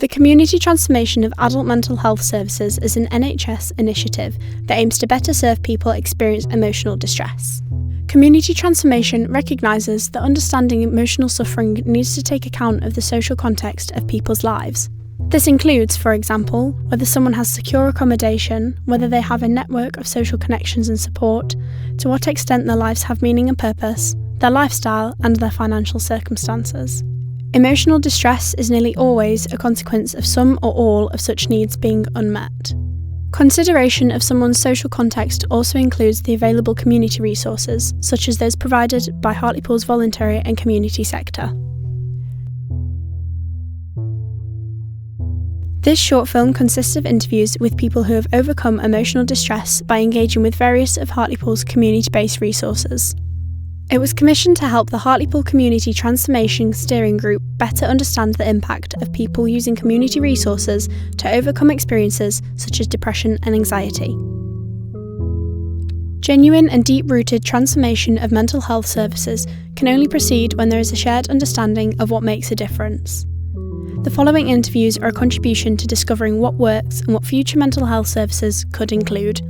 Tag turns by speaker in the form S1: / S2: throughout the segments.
S1: The Community Transformation of Adult Mental Health Services is an NHS initiative that aims to better serve people experiencing emotional distress. Community transformation recognises that understanding emotional suffering needs to take account of the social context of people's lives. This includes, for example, whether someone has secure accommodation, whether they have a network of social connections and support, to what extent their lives have meaning and purpose, their lifestyle, and their financial circumstances. Emotional distress is nearly always a consequence of some or all of such needs being unmet. Consideration of someone's social context also includes the available community resources, such as those provided by Hartlepool's voluntary and community sector. This short film consists of interviews with people who have overcome emotional distress by engaging with various of Hartlepool's community-based resources. It was commissioned to help the Hartlepool Community Transformation Steering Group better understand the impact of people using community resources to overcome experiences such as depression and anxiety. Genuine and deep-rooted transformation of mental health services can only proceed when there is a shared understanding of what makes a difference. The following interviews are a contribution to discovering what works and what future mental health services could include.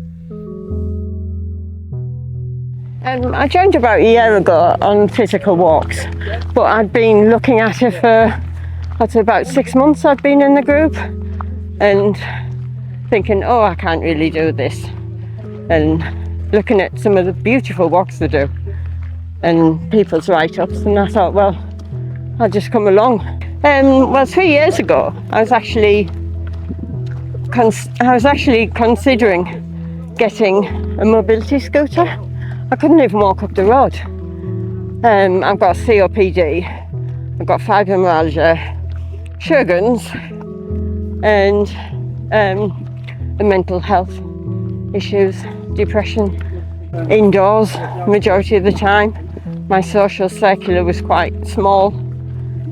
S2: I joined about a year ago on physical walks, but I'd been looking at it for, I'd say about 6 months I've been in the group and thinking, oh, I can't really do this, and looking at some of the beautiful walks they do and people's write-ups, and I thought, well, I'll just come along. 3 years ago I was actually considering getting a mobility scooter. I couldn't even walk up the road. I've got COPD, I've got fibromyalgia, Sjogren's, and the mental health issues, depression, indoors majority of the time. My social circular was quite small.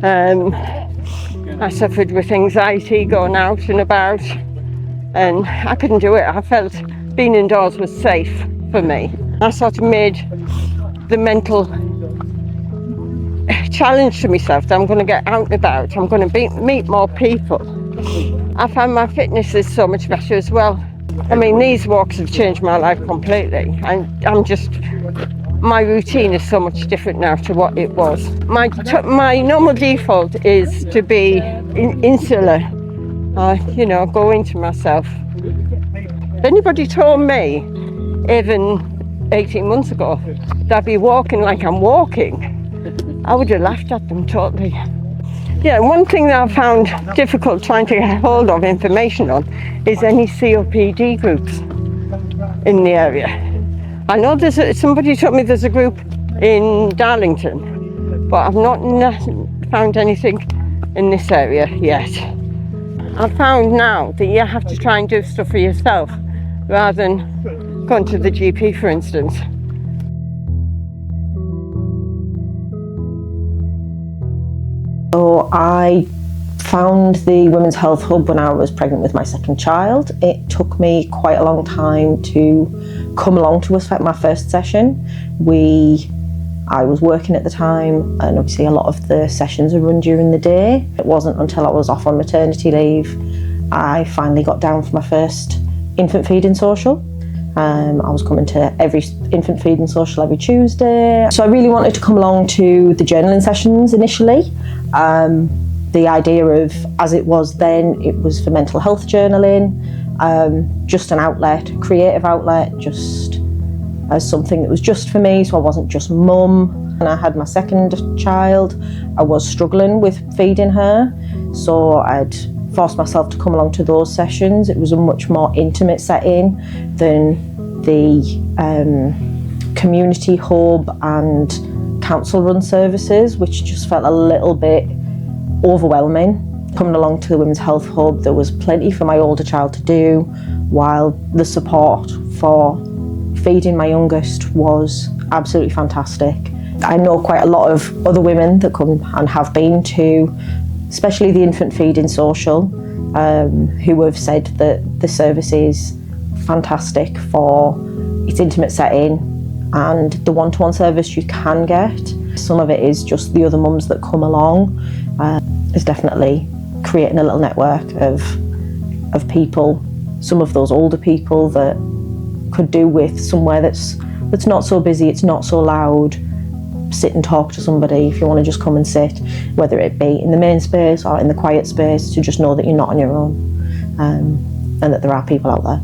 S2: I suffered with anxiety going out and about, and I couldn't do it. I felt being indoors was safe for me. I sort of made the mental challenge to myself that I'm going to get out and about, I'm going to meet more people. I find my fitness is so much better as well. I mean, these walks have changed my life completely. My routine is so much different now to what it was. My normal default is to be insular, go into myself. If anybody told me, even 18 months ago, that I'd be walking like I'm walking, I would have laughed at them totally. Yeah, one thing that I found difficult trying to get hold of information on is any COPD groups in the area. I know somebody told me there's a group in Darlington, but I've not found anything in this area yet. I've found now that you have to try and do stuff for yourself rather than going to the GP, for instance.
S3: So I found the Women's Health Hub when I was pregnant with my second child. It took me quite a long time to come along to my first session. I was working at the time, and obviously a lot of the sessions are run during the day. It wasn't until I was off on maternity leave I finally got down for my first infant feeding social. I was coming to every infant feeding social every Tuesday. So I really wanted to come along to the journaling sessions initially. The idea of, as it was then, it was for mental health journaling, just an outlet, creative outlet, just as something that was just for me, so I wasn't just mum. When I had my second child, I was struggling with feeding her, so I'd forced myself to come along to those sessions. It was a much more intimate setting than the community hub and council run services, which just felt a little bit overwhelming. Coming along to the Women's Health Hub, there was plenty for my older child to do, while the support for feeding my youngest was absolutely fantastic. I know quite a lot of other women that come and have been to, especially the infant feeding social, who have said that the service is fantastic for its intimate setting and the one-to-one service you can get. Some of it is just the other mums that come along. It's definitely creating a little network of people, some of those older people that could do with somewhere that's not so busy, it's not so loud. Sit and talk to somebody if you want to just come and sit, whether it be in the main space or in the quiet space, to just know that you're not on your own, and that there are people out there.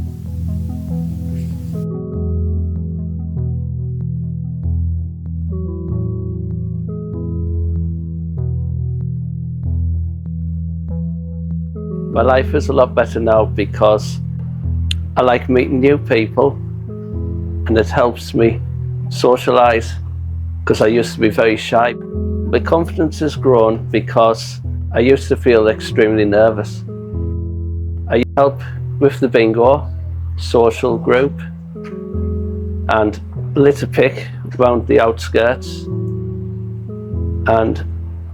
S4: My life is a lot better now because I like meeting new people, and it helps me socialise, because I used to be very shy. My confidence has grown because I used to feel extremely nervous. I help with the bingo social group and litter pick around the outskirts, and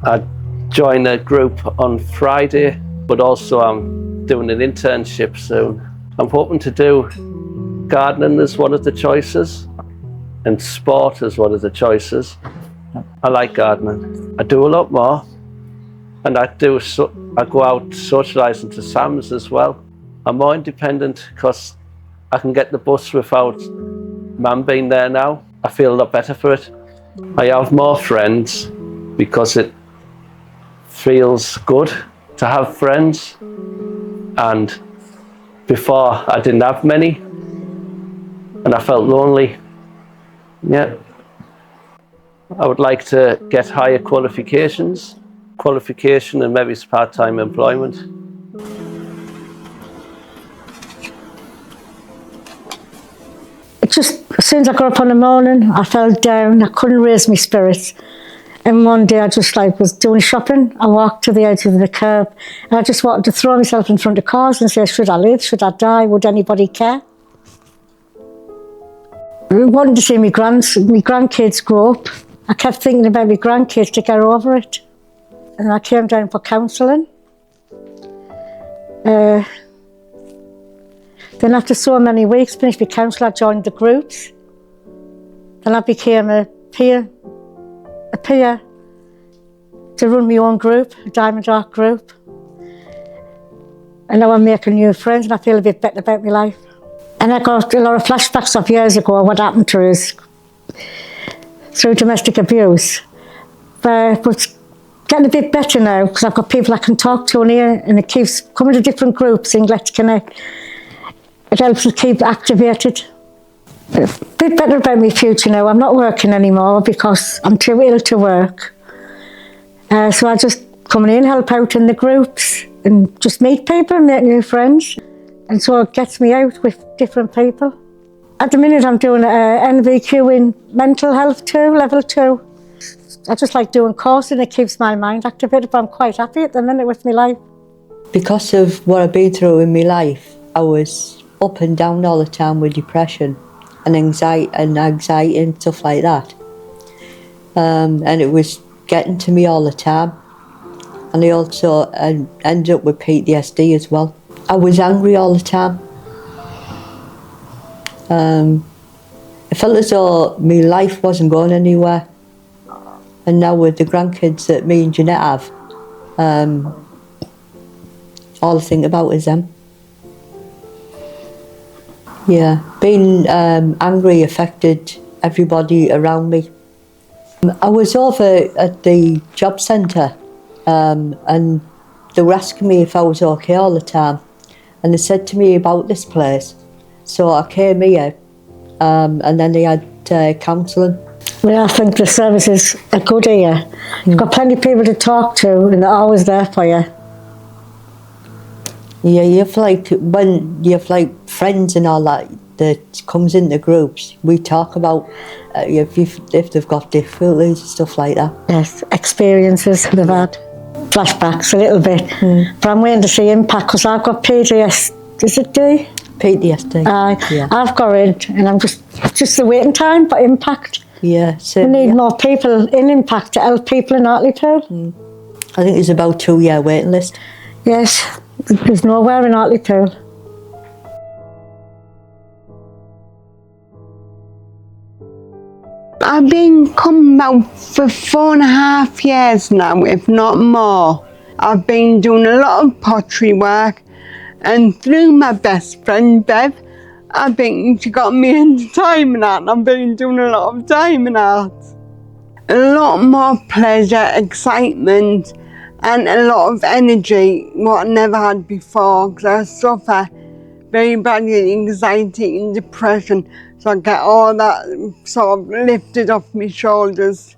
S4: I join a group on Friday, but also I'm doing an internship soon. I'm hoping to do gardening as one of the choices, and sport as one of the choices. I like gardening. I do a lot more, and I go out socialising to Sam's as well. I'm more independent because I can get the bus without Mum being there now. I feel a lot better for it. I have more friends because it feels good to have friends, and before I didn't have many and I felt lonely. Yeah, I would like to get higher qualification and maybe part-time employment.
S5: It just, as soon as I got up in the morning, I fell down, I couldn't raise my spirits. And one day I just was doing shopping. I walked to the edge of the curb and I just wanted to throw myself in front of cars and say, should I live, should I die, would anybody care? I wanted to see my grandkids grow up. I kept thinking about my grandkids to get over it. And I came down for counselling. Then after so many weeks, finished my counsel, I joined the groups. Then I became a peer to run my own group, a Diamond Arc group. And now I'm making new friends and I feel a bit better about my life. And I got a lot of flashbacks of years ago, what happened to us through domestic abuse. But it's getting a bit better now because I've got people I can talk to in here, and it keeps coming to different groups and Let's Connect. It helps us keep activated. A bit better about my future now. I'm not working anymore because I'm too ill to work. So I just come in, help out in the groups and just meet people and make new friends. And so it gets me out with different people. At the minute I'm doing an NVQ in mental health too, level 2. I just like doing courses and it keeps my mind activated, but I'm quite happy at the minute with my life.
S6: Because of what I've been through in my life, I was up and down all the time with depression and anxiety and stuff like that. And it was getting to me all the time. And I also ended up with PTSD as well. I was angry all the time. I felt as though my life wasn't going anywhere. And now with the grandkids that me and Jeanette have, all I think about is them. Yeah, being angry affected everybody around me. I was over at the job centre and they were asking me if I was okay all the time. And they said to me about this place. So I came here and then they had counselling.
S5: Well, I think the services are good here. You've got plenty of people to talk to and they're always there for you.
S6: Yeah, when you have friends and all that comes into groups, we talk about if they've got difficulties and stuff like that.
S5: Yes, experiences they've had. Flashbacks a little bit. But I'm waiting to see Impact because I've got PTSD. Is it D?
S6: PTSD.
S5: Yeah. I've got it and I'm just the waiting time for Impact.
S6: Yeah. So,
S5: we need more people in Impact to help people in Hartlepool.
S6: I think there's about 2-year waiting list.
S5: Yes, there's nowhere in Hartlepool.
S7: I've been coming out for 4.5 years now, if not more. I've been doing a lot of pottery work, and through my best friend Bev, I think she got me into diamond art, and I've been doing a lot of diamond art. A lot more pleasure, excitement, and a lot of energy, what I never had before, because I suffer very badly anxiety and depression, so I get all that sort of lifted off my shoulders.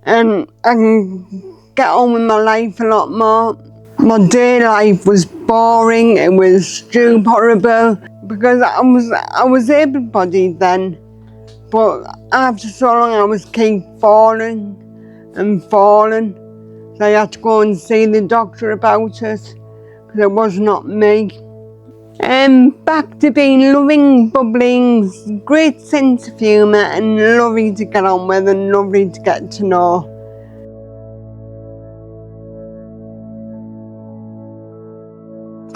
S7: And I can get on with my life a lot more. My day life was boring, it was horrible, because I was able-bodied then, but after so long I was keep falling and falling, so I had to go and see the doctor about it, because it was not me. Back to being loving, bubbling, great sense of humour, and lovely to get on with and lovely to get to know.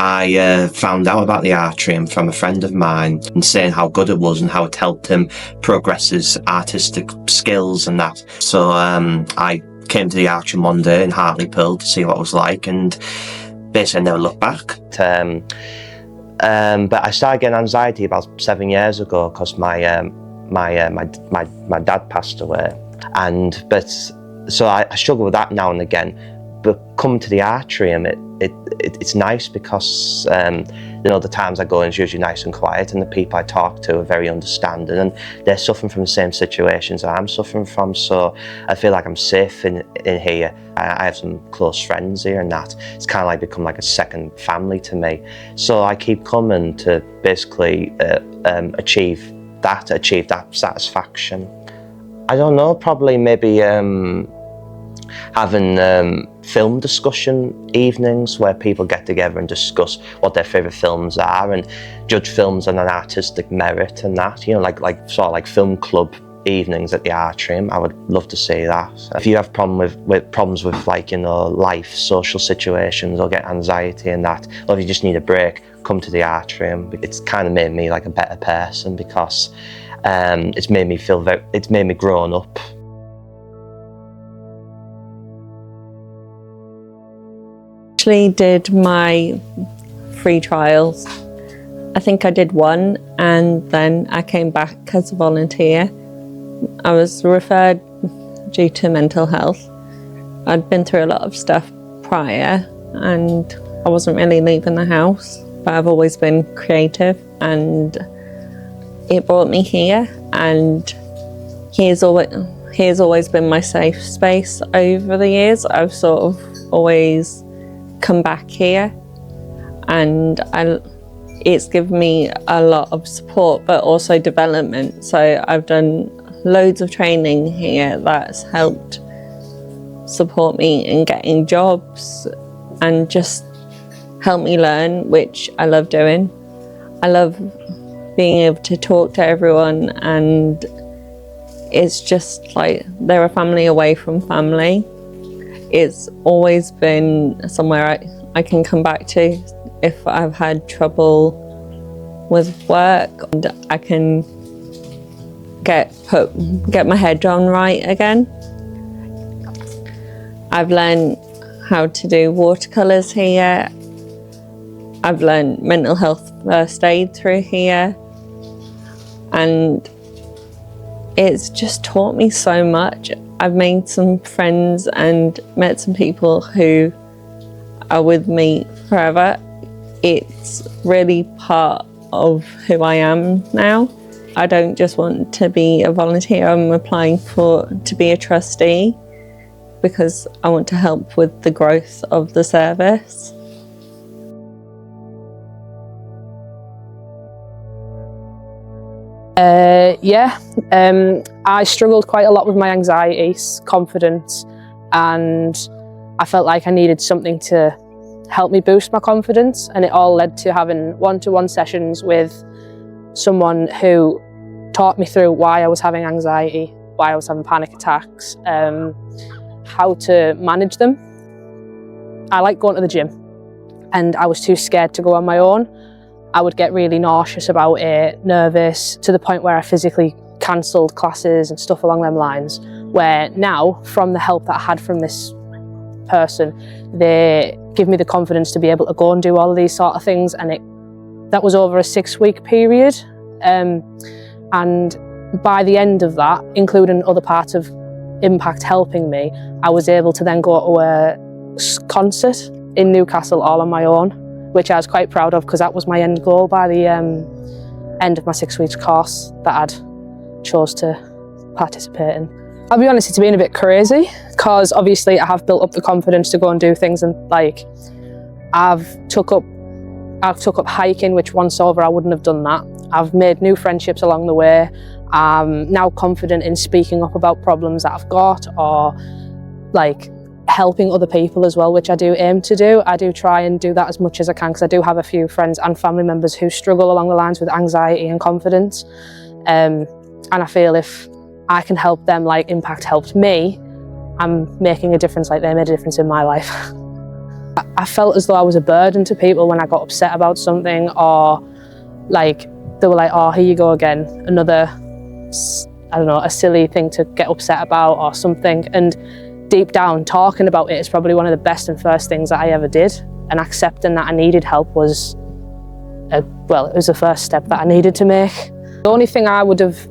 S8: I found out about the Artrium from a friend of mine and saying how good it was and how it helped him progress his artistic skills and that. So I came to the Artrium one day in Hartlepool to see what it was like, and basically I never looked back. But I started getting anxiety about 7 years ago because my dad passed away, so I struggle with that now and again. But coming to the Artrium, it's nice because the times I go in is usually nice and quiet, and the people I talk to are very understanding, and they're suffering from the same situations that I'm suffering from. So I feel like I'm safe in here. I have some close friends here, and that it's kind of like become like a second family to me. So I keep coming to basically achieve that satisfaction. I don't know, probably maybe having film discussion evenings where people get together and discuss what their favourite films are and judge films on an artistic merit and that, like film club evenings at the Artrium. I would love to see that. If you have problems with life, social situations, or get anxiety and that, or if you just need a break, come to the Artrium. It's kind of made me like a better person because it's made me grown up.
S9: Actually did my free trials. I think I did one, and then I came back as a volunteer. I was referred due to mental health. I'd been through a lot of stuff prior and I wasn't really leaving the house, but I've always been creative, and it brought me here, and here's always been my safe space over the years. I've sort of always come back here, and it's given me a lot of support but also development. So I've done loads of training here that's helped support me in getting jobs and just help me learn, which I love doing. I love being able to talk to everyone, and it's just like they're a family away from family. It's always been somewhere I can come back to if I've had trouble with work, and I can get my head on right again. I've learned how to do watercolours here. I've learned mental health first aid through here, and it's just taught me so much. I've made some friends and met some people who are with me forever. It's really part of who I am now. I don't just want to be a volunteer, I'm applying to be a trustee because I want to help with the growth of the service.
S10: I struggled quite a lot with my anxiety, confidence, and I felt like I needed something to help me boost my confidence, and it all led to having one-to-one sessions with someone who taught me through why I was having anxiety, why I was having panic attacks, how to manage them. I like going to the gym, and I was too scared to go on my own. I would get really nauseous about it, nervous, to the point where I physically cancelled classes and stuff along them lines, where now, from the help that I had from this person. They give me the confidence to be able to go and do all of these sort of things, and that was over a 6-week period. And by the end of that, including other parts of Impact helping me, I was able to then go to a concert in Newcastle all on my own, which I was quite proud of, because that was my end goal by the end of my 6-week course that I'd chose to participate in. I'll be honest, it's been a bit crazy, because obviously I have built up the confidence to go and do things, and like I've took up hiking, which once over I wouldn't have done that. I've made new friendships along the way. I'm now confident in speaking up about problems that I've got, or like helping other people as well, which I do aim to do. I do try and do that as much as I can, because I do have a few friends and family members who struggle along the lines with anxiety and confidence. And I feel if I can help them like Impact helped me, I'm making a difference like they made a difference in my life. I felt as though I was a burden to people when I got upset about something, or like they were like, oh, here you go again, another, I don't know, a silly thing to get upset about or something. And deep down, talking about it is probably one of the best and first things that I ever did. And accepting that I needed help was, it was the first step that I needed to make. The only thing I would have,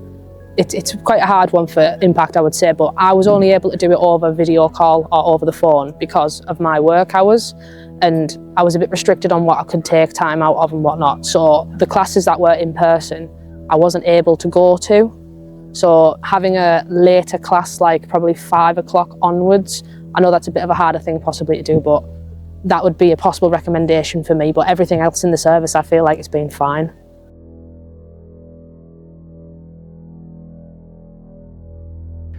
S10: it's quite a hard one for Impact, I would say, but I was only able to do it over video call or over the phone because of my work hours. And I was a bit restricted on what I could take time out of and whatnot. So the classes that were in person, I wasn't able to go to. So having a later class, like probably 5 o'clock onwards, I know that's a bit of a harder thing possibly to do, but that would be a possible recommendation for me. But everything else in the service, I feel like it's been fine.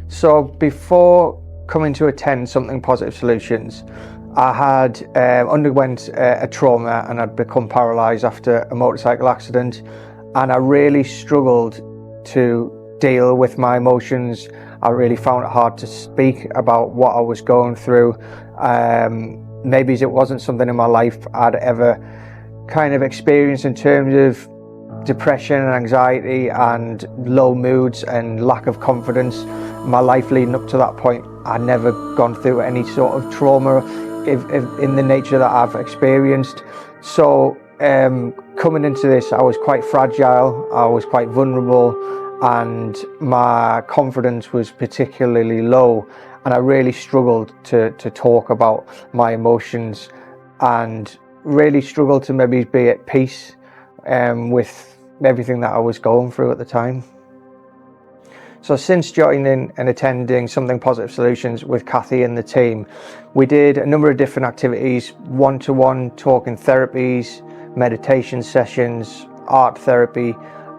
S11: So before coming to attend Something Positive Solutions, I had underwent a trauma, and I'd become paralysed after a motorcycle accident, and I really struggled to deal with my emotions. I really found it hard to speak about what I was going through. Maybe it wasn't something in my life I'd ever kind of experienced in terms of depression and anxiety and low moods and lack of confidence. My life leading up to that point, I'd never gone through any sort of trauma in the nature that I've experienced. So coming into this, I was quite fragile, I was quite vulnerable, and my confidence was particularly low, and I really struggled to talk about my emotions, and really struggled to maybe be at peace with everything that I was going through at the time. So since joining and attending Something Positive Solutions with Kathy and the team, we did a number of different activities: one-to-one talking therapies, meditation sessions, art therapy,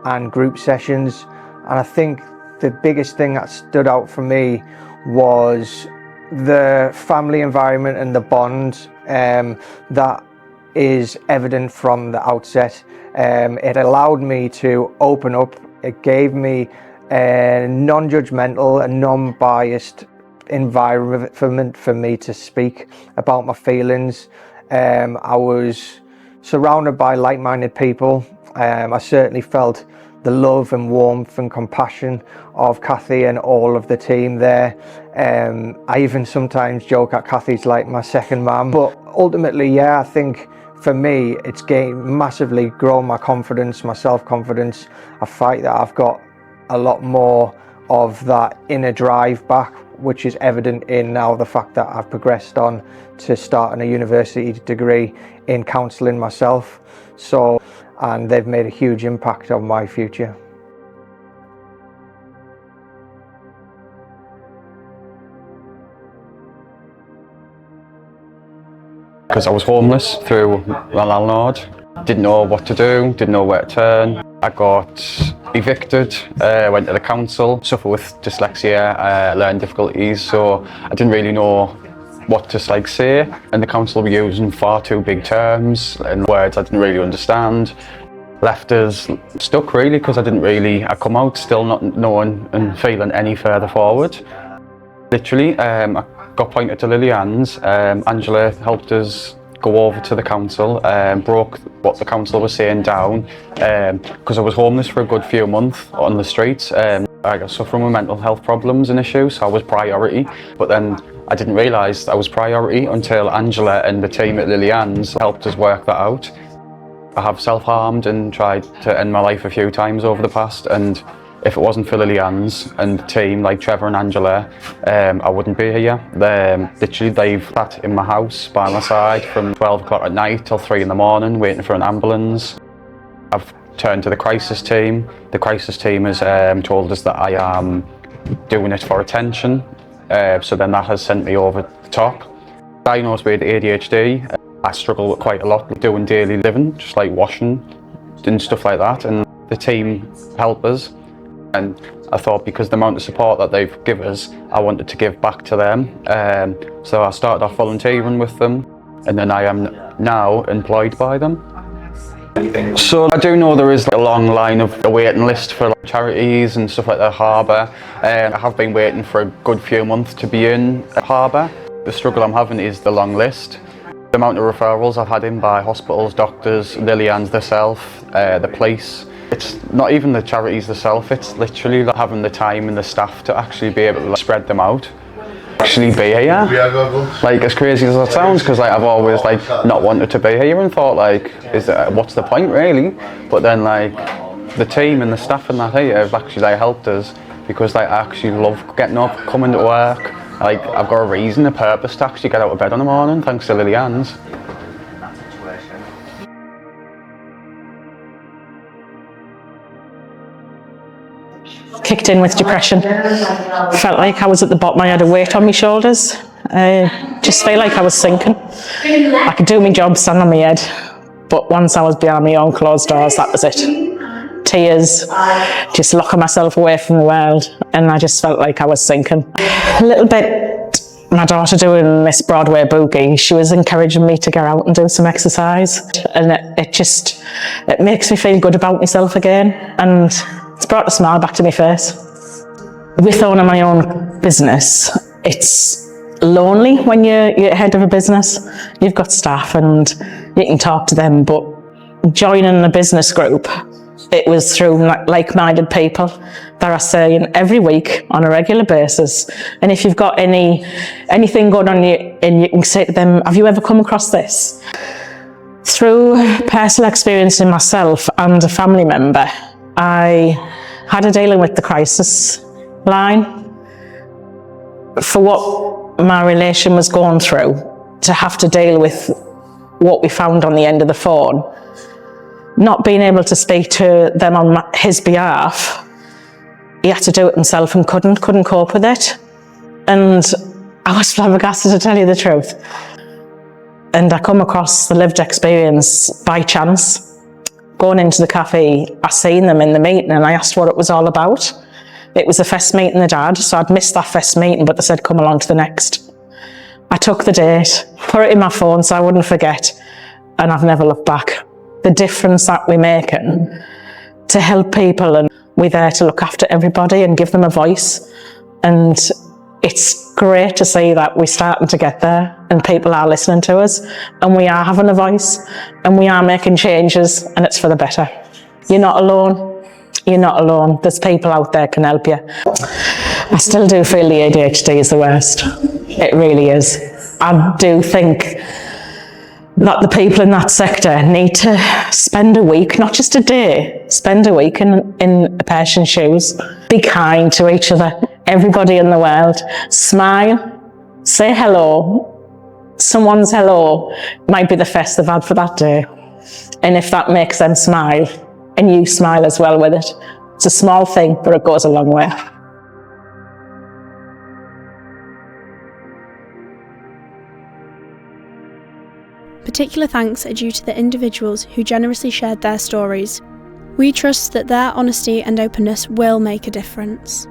S11: and group sessions. And I think the biggest thing that stood out for me was the family environment and the bond that is evident from the outset. It allowed me to open up. It gave me a non-judgmental and non-biased environment for me to speak about my feelings. I was surrounded by like-minded people. I certainly felt the love and warmth and compassion of Kathy and all of the team there. I even sometimes joke that Kathy's like my second mum. But ultimately, yeah, I think for me, it's massively grown my confidence, my self-confidence. I find that I've got a lot more of that inner drive back, which is evident in now the fact that I've progressed on to starting a university degree in counselling myself. And they've made a huge impact on my future.
S12: Because I was homeless through my landlord, didn't know what to do, didn't know where to turn. I got evicted, went to the council, suffer with dyslexia, learning difficulties, so I didn't really know what to say, and the council were using far too big terms and words I didn't really understand. Left us stuck really, because I come out still not knowing and feeling any further forward. Literally, I got pointed to Lily-Ann's. Angela helped us go over to the council, broke what the council was saying down, because I was homeless for a good few months on the streets. I got suffering with mental health problems and issues, so I was priority. But then I didn't realise I was priority until Angela and the team at Lily-Ann's helped us work that out. I have self-harmed and tried to end my life a few times over the past, and if it wasn't for Lily-Ann's and the team like Trevor and Angela, I wouldn't be here. Literally, they've sat in my house by my side from 12 o'clock at night till 3 in the morning waiting for an ambulance. I've turned to the crisis team. The crisis team has told us that I am doing it for attention, so then that has sent me over the top. Diagnosed with ADHD, I struggle quite a lot with doing daily living, just like washing and stuff like that, and the team help us. And I thought because the amount of support that they've given us, I wanted to give back to them. So I started off volunteering with them, and then I am now employed by them. So I do know there is a long line of a waiting list for charities and stuff like the Harbour. I have been waiting for a good few months to be in a Harbour. The struggle I'm having is the long list. The amount of referrals I've had in by hospitals, doctors, Lily-Ann's themselves, the police. It's not even the charities themselves, it's literally having the time and the staff to actually be able to spread them out. Actually be here, like as crazy as that sounds, because I've always not wanted to be here and thought what's the point really? But then the team and the staff and that here have actually helped us, because I actually love getting up, coming to work. I've got a reason, a purpose to actually get out of bed in the morning, thanks to Lily-Ann's.
S13: Kicked in with depression. Felt like I was at the bottom, I had a weight on my shoulders. Just felt like I was sinking. I could do my job, stand on my head, but once I was behind my own closed doors, that was it. Tears, just locking myself away from the world, and I just felt like I was sinking. A little bit, my daughter doing this Broadway boogie, she was encouraging me to go out and do some exercise, and it makes me feel good about myself again, and it's brought a smile back to my face. With owning my own business, it's lonely when you're head of a business. You've got staff and you can talk to them, but joining a business group, it was through like-minded people that are saying every week on a regular basis, and if you've got anything going on, and you can say to them, have you ever come across this? Through personal experience in myself and a family member, I had a dealing with the crisis line. For what my relation was going through, to have to deal with what we found on the end of the phone, not being able to speak to them on his behalf, he had to do it himself and couldn't cope with it. And I was flabbergasted, to tell you the truth. And I come across the lived experience by chance. Going into the cafe, I seen them in the meeting and I asked what it was all about. It was the first meeting they'd had, so I'd missed that first meeting, but they said come along to the next. I took the date, put it in my phone so I wouldn't forget, and I've never looked back. The difference that we're making to help people, and we're there to look after everybody and give them a voice. And it's great to see that we're starting to get there and people are listening to us and we are having a voice and we are making changes, and it's for the better. You're not alone. You're not alone. There's people out there can help you. I still do feel the ADHD is the worst. It really is. I do think that the people in that sector need to spend a week, not just a day, spend a week in a person's shoes. Be kind to each other, everybody in the world. Smile, say hello. Someone's hello might be the first they've had for that day. And if that makes them smile, and you smile as well with it, it's a small thing, but it goes a long way.
S1: Particular thanks are due to the individuals who generously shared their stories. We trust that their honesty and openness will make a difference.